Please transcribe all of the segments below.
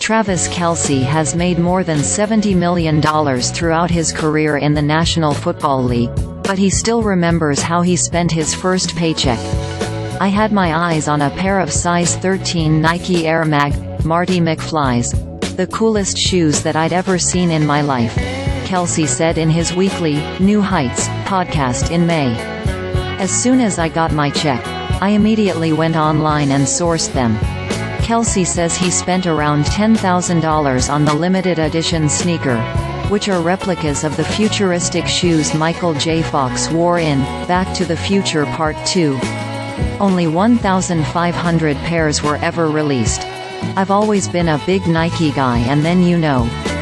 Travis Kelce has made more than $70 million throughout his career in the National Football League, but he still remembers how he spent his first paycheck. "I had my eyes on a pair of size 13 Nike Air Marty McFlys. The coolest shoes that I'd ever seen in my life," Kelce said in his weekly, New Heights, podcast in May. "As soon as I got my check, I immediately went online and sourced them." Kelce says he spent around $10,000 on the limited edition sneaker, which are replicas of the futuristic shoes Michael J. Fox wore in Back to the Future Part 2. Only 1,500 pairs were ever released. "I've always been a big Nike guy, and then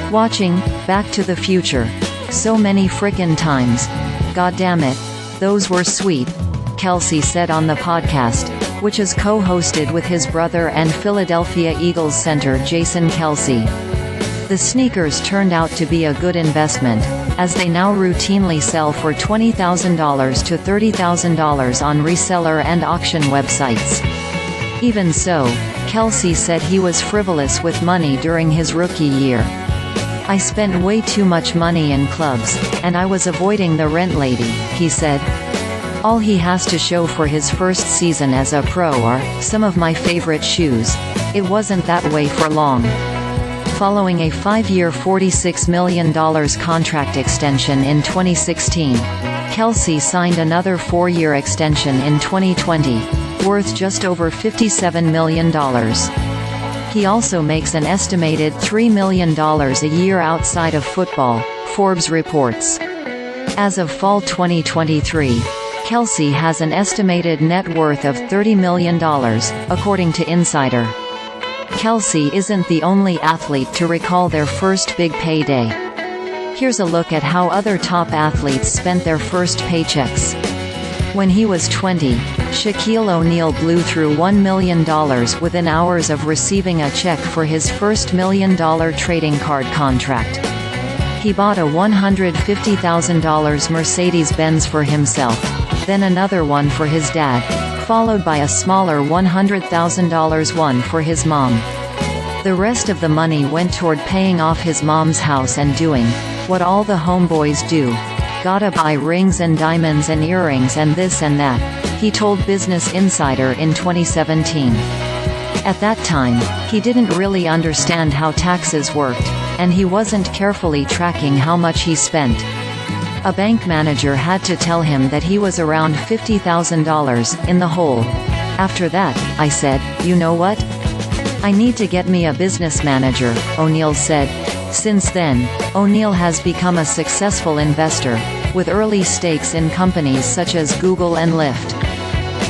watching Back to the Future so many frickin' times. God damn it, those were sweet," Kelce said on the podcast, which is co-hosted with his brother and Philadelphia Eagles center Jason Kelce. The sneakers turned out to be a good investment, as they now routinely sell for $20,000 to $30,000 on reseller and auction websites. Even so, Kelce said he was frivolous with money during his rookie year. "I spent way too much money in clubs, and I was avoiding the rent lady," he said. "All he has to show for his first season as a pro are some of my favorite shoes." It wasn't that way for long. Following a 5-year $46 million contract extension in 2016, Kelce signed another 4-year extension in 2020, worth just over $57 million. He also makes an estimated $3 million a year outside of football, Forbes reports. As of fall 2023, Kelce has an estimated net worth of $30 million, according to Insider. Kelce isn't the only athlete to recall their first big payday. Here's a look at how other top athletes spent their first paychecks. When he was 20, Shaquille O'Neal blew through $1 million within hours of receiving a check for his first $1 million trading card contract. He bought a $150,000 Mercedes-Benz for himself, then another one for his dad, followed by a smaller $100,000 one for his mom. The rest of the money went toward paying off his mom's house and doing what all the homeboys do. "Gotta buy rings and diamonds and earrings and this and that," he told Business Insider in 2017. At that time, he didn't really understand how taxes worked, and he wasn't carefully tracking how much he spent. A bank manager had to tell him that he was around $50,000 in the hole. "After that, I said, you know what? I need to get me a business manager," O'Neal said. Since then, O'Neal has become a successful investor, with early stakes in companies such as Google and Lyft.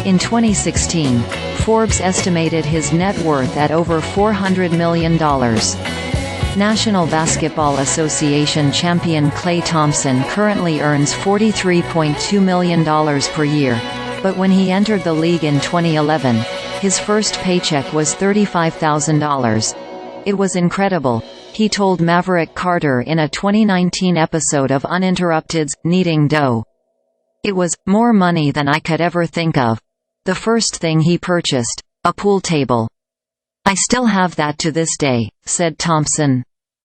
In 2016, Forbes estimated his net worth at over $400 million. National Basketball Association champion Klay Thompson currently earns $43.2 million per year, but when he entered the league in 2011, his first paycheck was $35,000. "It was incredible," he told Maverick Carter in a 2019 episode of Uninterrupted's Kneading Dough. "It was more money than I could ever think of. The first thing he purchased, a pool table. I still have that to this day," said Thompson.